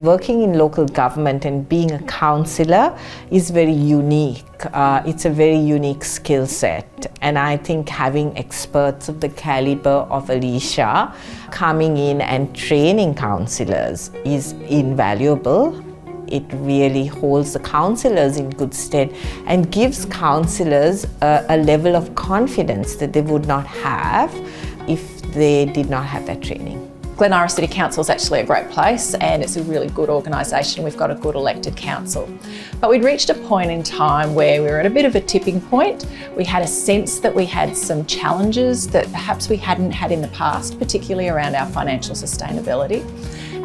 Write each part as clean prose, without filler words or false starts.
Working in local government and being a councillor is very unique. It's a very unique skill set, and I think having experts of the calibre of Alicia coming in and training councillors is invaluable. It really holds the councillors in good stead and gives councillors a level of confidence that they would not have if they did not have that training. Glen City Council is actually a great place and it's a really good organisation. We've got a good elected council. But we'd reached a point in time where we were at a bit of a tipping point. We had a sense that we had some challenges that perhaps we hadn't had in the past, particularly around our financial sustainability.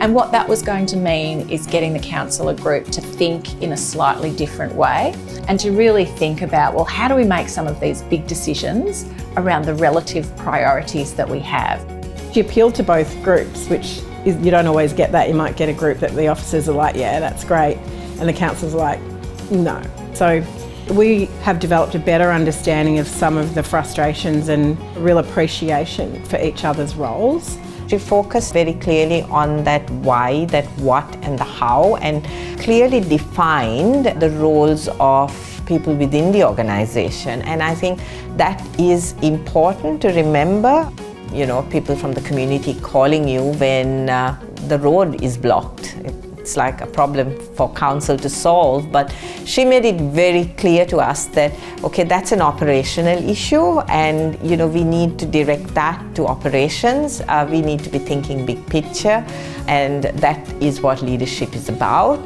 And what that was going to mean is getting the councillor group to think in a slightly different way and to really think about, well, how do we make some of these big decisions around the relative priorities that we have? You appeal to both groups, which is, you don't always get that. You might get a group that the officers are like, yeah, that's great, and the council's like, no. So we have developed a better understanding of some of the frustrations and real appreciation for each other's roles. We focus very clearly on that why, that what and the how, and clearly defined the roles of people within the organisation. And I think that is important to remember. You know, people from the community calling you when the road is blocked. It's like a problem for council to solve, but she made it very clear to us that, okay, that's an operational issue and, you know, we need to direct that to operations. We need to be thinking big picture, and that is what leadership is about.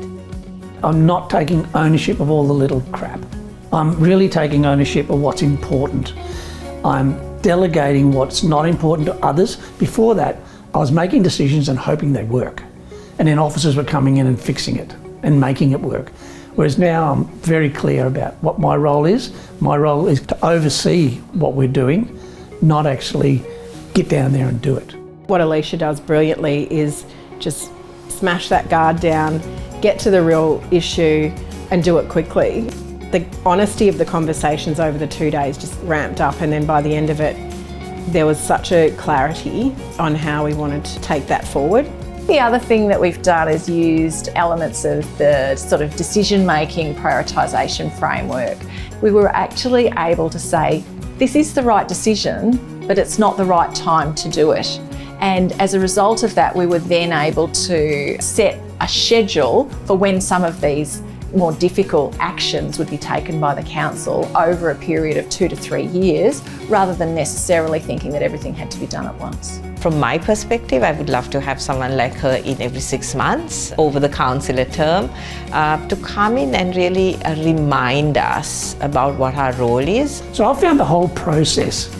I'm not taking ownership of all the little crap. I'm really taking ownership of what's important. I'm delegating what's not important to others. Before that, I was making decisions and hoping they'd work. And then officers were coming in and fixing it and making it work. Whereas now I'm very clear about what my role is. My role is to oversee what we're doing, not actually get down there and do it. What Alicia does brilliantly is just smash that guard down, get to the real issue and do it quickly. The honesty of the conversations over the 2 days just ramped up, and then by the end of it, there was such a clarity on how we wanted to take that forward. The other thing that we've done is used elements of the sort of decision-making prioritisation framework. We were actually able to say, this is the right decision, but it's not the right time to do it. And as a result of that, we were then able to set a schedule for when some of these more difficult actions would be taken by the council over a period of 2 to 3 years, rather than necessarily thinking that everything had to be done at once. From my perspective, I would love to have someone like her in every 6 months over the councillor term to come in and really remind us about what our role is. So I found the whole process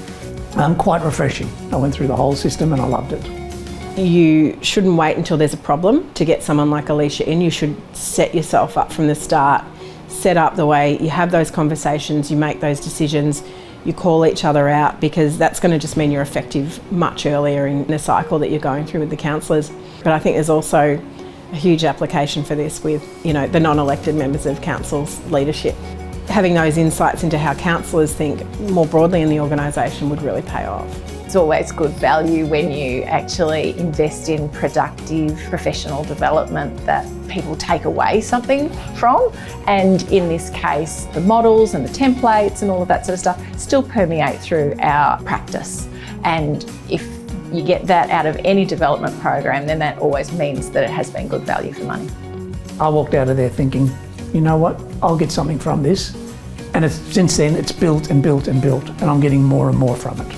quite refreshing. I went through the whole system and I loved it. You shouldn't wait until there's a problem to get someone like Alicia in. You should set yourself up from the start, set up the way you have those conversations, you make those decisions, you call each other out, because that's going to just mean you're effective much earlier in the cycle that you're going through with the councillors. But I think there's also a huge application for this with, you know, the non-elected members of council's leadership. Having those insights into how councillors think more broadly in the organisation would really pay off. It's always good value when you actually invest in productive professional development that people take away something from. And in this case, the models and the templates and all of that sort of stuff still permeate through our practice. And if you get that out of any development program, then that always means that it has been good value for money. I walked out of there thinking, you know what, I'll get something from this. And since then, it's built and built and built, and I'm getting more and more from it.